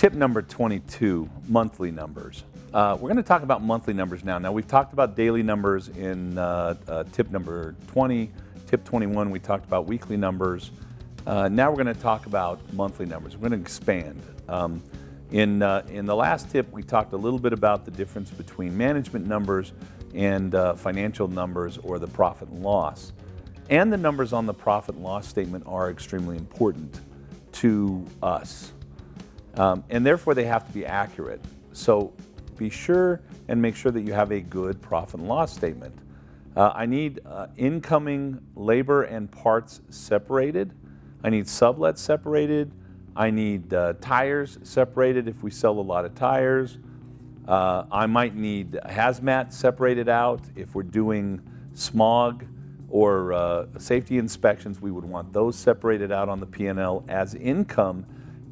Tip number 22, monthly numbers. We're going to talk about monthly numbers now. Now, we've talked about daily numbers in tip number 20. Tip 21, we talked about weekly numbers. Now we're going to talk about monthly numbers. We're going to expand. In the last tip, we talked a little bit about the difference between management numbers and financial numbers, or the profit and loss. And the numbers on the profit and loss statement are extremely important to us. And therefore, they have to be accurate. So be sure and make sure that you have a good profit and loss statement. I need incoming labor and parts separated. I need sublets separated. I need tires separated if we sell a lot of tires. I might need hazmat separated out. If we're doing smog or safety inspections, we would want those separated out on the P&L as income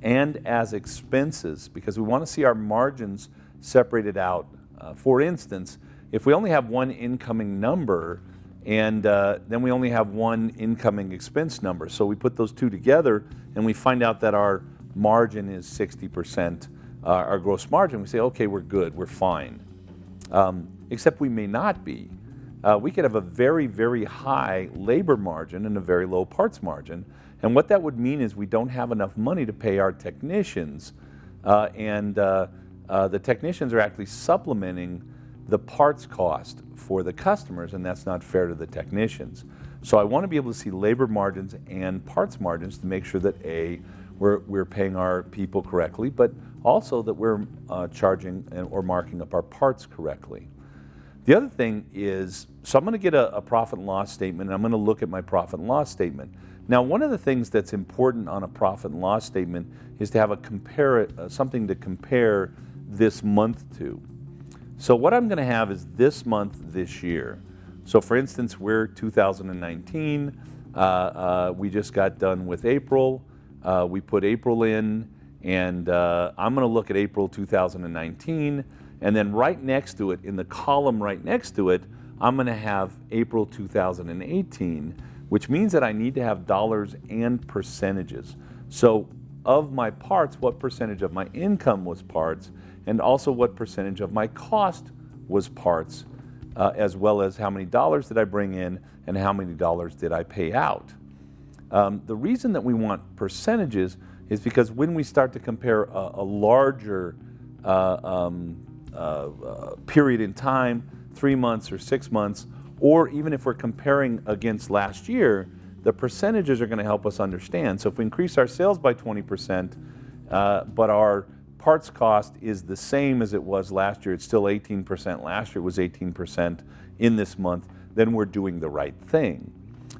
and as expenses, because we want to see our margins separated out. For instance, if we only have one incoming number and then we only have one incoming expense number, so we put those two together and we find out that our margin is 60%, our gross margin, we say, okay, we're good, we're fine. Except we may not be. We could have a very, very high labor margin and a very low parts margin. And what that would mean is we don't have enough money to pay our technicians, and the technicians are actually supplementing the parts cost for the customers, and that's not fair to the technicians. So I want to be able to see labor margins and parts margins to make sure that we're paying our people correctly, but also that we're charging or marking up our parts correctly. The other thing is, so I'm going to get a profit and loss statement, and I'm going to look at my profit and loss statement. Now, one of the things that's important on a profit and loss statement is to have something to compare this month to. So what I'm going to have is this month, this year. So for instance, we're 2019. We just got done with April. We put April in, and I'm going to look at April 2019. And then right next to it, in the column right next to it, I'm going to have April 2018, which means that I need to have dollars and percentages. So of my parts, what percentage of my income was parts, and also what percentage of my cost was parts, as well as how many dollars did I bring in and how many dollars did I pay out. The reason that we want percentages is because when we start to compare a larger period in time, 3 months or 6 months, or even if we're comparing against last year, the percentages are going to help us understand. So if we increase our sales by 20%, but our parts cost is the same as it was last year, it's still 18%, last year it was 18% in this month, then we're doing the right thing.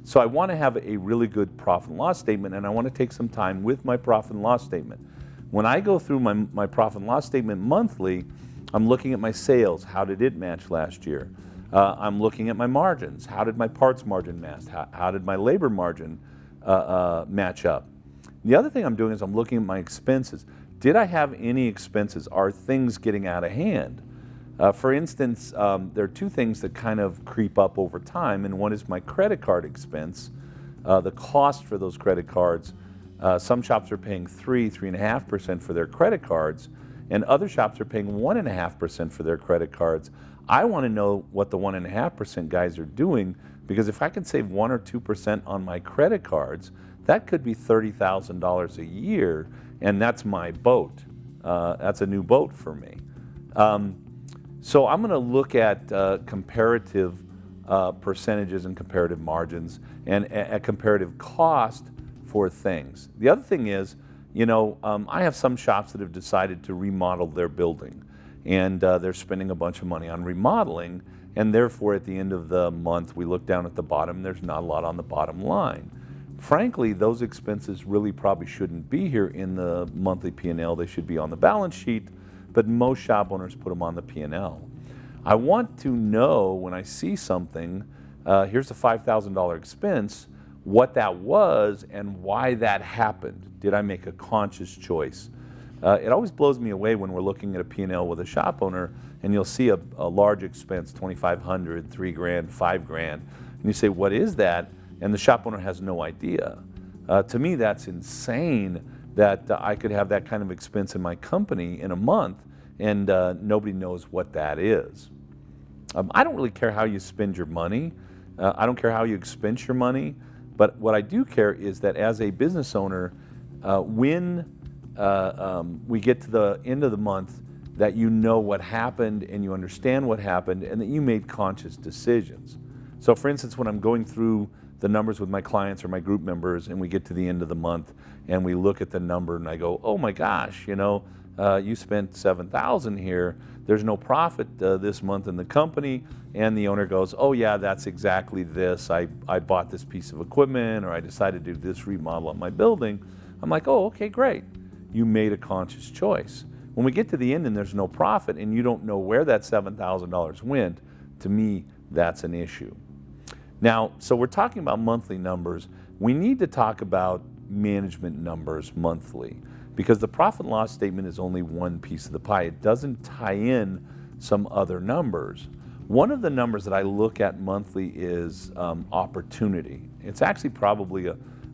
So I want to have a really good profit and loss statement, and I want to take some time with my profit and loss statement. When I go through my profit and loss statement monthly, I'm looking at my sales. How did it match last year? I'm looking at my margins. How did my parts margin match? How did my labor margin match up? The other thing I'm doing is I'm looking at my expenses. Did I have any expenses? Are things getting out of hand? For instance, there are two things that kind of creep up over time, and one is my credit card expense, the cost for those credit cards. Some shops are paying 3.5% for their credit cards, and other shops are paying 1.5% for their credit cards. I want to know what the 1.5% guys are doing, because if I can save 1 or 2% on my credit cards, that could be $30,000 a year, and that's my boat. That's a new boat for me. So I'm going to look at comparative percentages and comparative margins and a comparative cost for things. The other thing is, you know, I have some shops that have decided to remodel their building, and they're spending a bunch of money on remodeling, and therefore at the end of the month we look down at the bottom, there's not a lot on the bottom line. Frankly, those expenses really probably shouldn't be here in the monthly P&L. They should be on the balance sheet, but most shop owners put them on the P&L. I want to know when I see something, here's a $5,000 expense, what that was and why that happened. Did I make a conscious choice? It always blows me away when we're looking at a P&L with a shop owner and you'll see a large expense, $2,500, $3,000, $5,000, and you say, what is that? And the shop owner has no idea. To me, that's insane that I could have that kind of expense in my company in a month, and nobody knows what that is. I don't really care how you spend your money. I don't care how you expense your money. But what I do care is that as a business owner, when we get to the end of the month, that you know what happened and you understand what happened and that you made conscious decisions. So for instance, when I'm going through the numbers with my clients or my group members and we get to the end of the month and we look at the number and I go, oh my gosh, you spent $7,000 here. There's no profit this month in the company. And the owner goes, oh yeah, that's exactly this. I bought this piece of equipment, or I decided to do this remodel on my building. I'm like, oh, okay, great. You made a conscious choice. When we get to the end and there's no profit and you don't know where that $7,000 went, to me, that's an issue. Now, so we're talking about monthly numbers. We need to talk about management numbers monthly, because the profit and loss statement is only one piece of the pie. It doesn't tie in some other numbers. One of the numbers that I look at monthly is opportunity. It's actually probably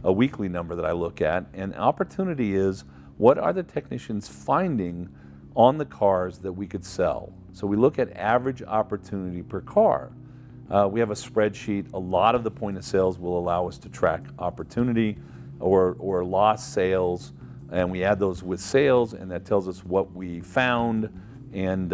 a weekly number that I look at, and opportunity is what are the technicians finding on the cars that we could sell. So we look at average opportunity per car. We have a spreadsheet. A lot of the point of sales will allow us to track opportunity or lost sales, and we add those with sales, and that tells us what we found. And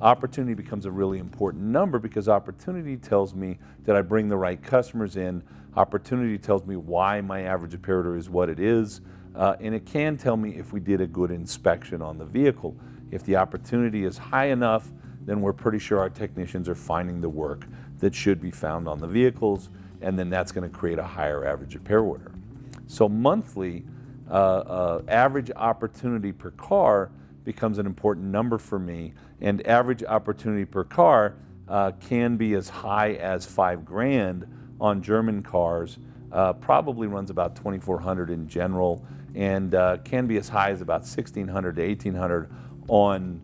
opportunity becomes a really important number, because opportunity tells me that I bring the right customers in. Opportunity tells me why my average repair order is what it is, and it can tell me if we did a good inspection on the vehicle. If the opportunity is high enough, then we're pretty sure our technicians are finding the work that should be found on the vehicles, and then that's going to create a higher average repair order. So monthly, average opportunity per car becomes an important number for me, and average opportunity per car can be as high as $5,000 on German cars, probably runs about $2,400 in general, and can be as high as about $1,600 to $1,800 on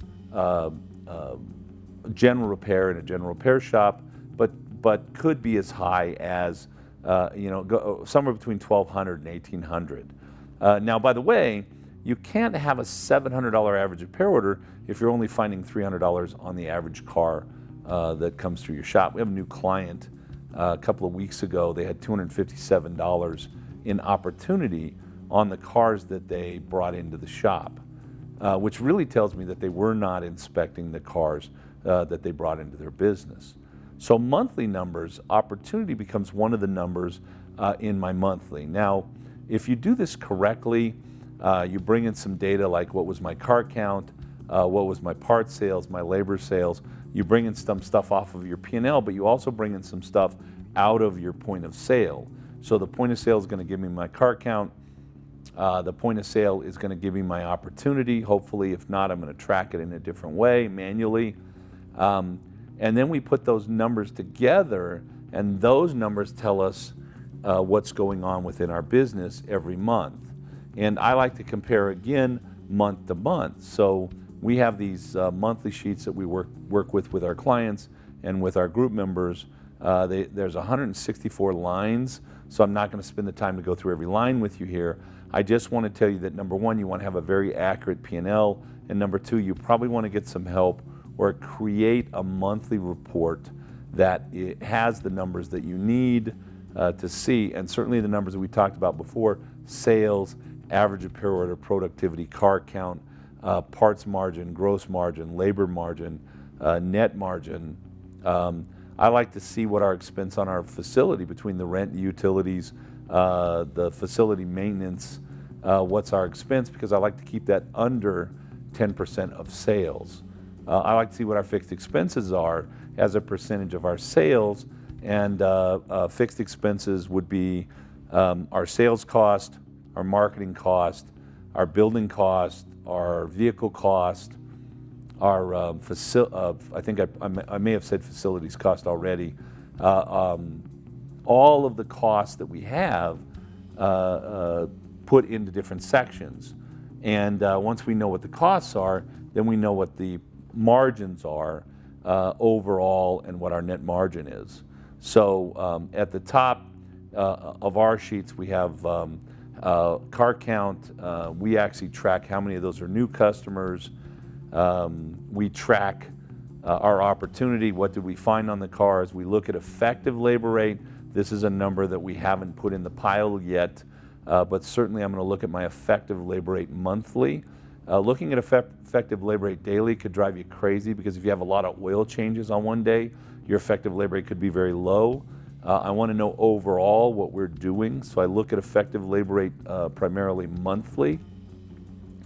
general repair in a general repair shop, but could be as high as somewhere between $1,200 and $1,800. Now, by the way, you can't have a $700 average repair order if you're only finding $300 on the average car that comes through your shop. We have a new client a couple of weeks ago. They had $257 in opportunity on the cars that they brought into the shop, which really tells me that they were not inspecting the cars that they brought into their business. So monthly numbers, opportunity becomes one of the numbers in my monthly. Now, if you do this correctly, you bring in some data like what was my car count, what was my part sales, my labor sales. You bring in some stuff off of your P&L, but you also bring in some stuff out of your point of sale. So the point of sale is going to give me my car count. The point of sale is going to give me my opportunity. Hopefully, if not, I'm going to track it in a different way, manually. And then we put those numbers together, and those numbers tell us what's going on within our business every month. And I like to compare again month to month. So we have these monthly sheets that we work with our clients and with our group members. There's 164 lines, so I'm not going to spend the time to go through every line with you here. I just want to tell you that number one, you want to have a very accurate P&L, and number two, you probably want to get some help or create a monthly report that it has the numbers that you need to see, and certainly the numbers that we talked about before: sales, average repair order, productivity, car count, parts margin, gross margin, labor margin, net margin. I like to see what our expense on our facility, between the rent, the utilities, the facility maintenance, what's our expense, because I like to keep that under 10% of sales. I like to see what our fixed expenses are as a percentage of our sales, and fixed expenses would be our sales cost, our marketing cost, our building cost, our vehicle cost, our I think I may have said facilities cost already. All of the costs that we have put into different sections, and once we know what the costs are, then we know what the margins are overall and what our net margin is. So at the top of our sheets, we have Car count, we actually track how many of those are new customers. We track our opportunity. What did we find on the cars? We look at effective labor rate. This is a number that we haven't put in the pile yet, but certainly I'm going to look at my effective labor rate monthly. Looking at effective labor rate daily could drive you crazy, because if you have a lot of oil changes on one day, your effective labor rate could be very low. I want to know overall what we're doing, so I look at effective labor rate primarily monthly.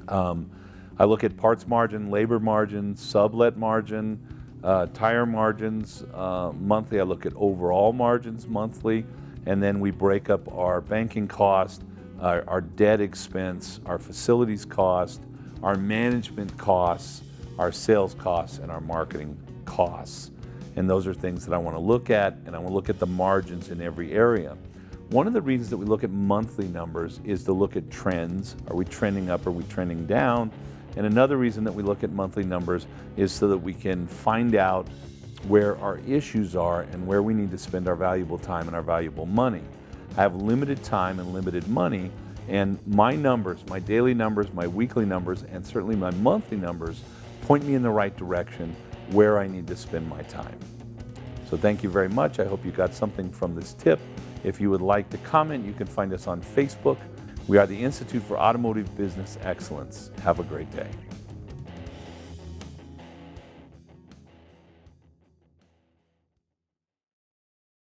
I look at parts margin, labor margin, sublet margin, tire margins monthly. I look at overall margins monthly, and then we break up our banking cost, our debt expense, our facilities cost, our management costs, our sales costs, and our marketing costs. And those are things that I want to look at, and I want to look at the margins in every area. One of the reasons that we look at monthly numbers is to look at trends. Are we trending up? Are we trending down? And another reason that we look at monthly numbers is so that we can find out where our issues are and where we need to spend our valuable time and our valuable money. I have limited time and limited money, and my numbers, my daily numbers, my weekly numbers, and certainly my monthly numbers point me in the right direction where I need to spend my time. So thank you very much. I hope you got something from this tip. If you would like to comment, you can find us on Facebook. We are the Institute for Automotive Business Excellence. Have a great day.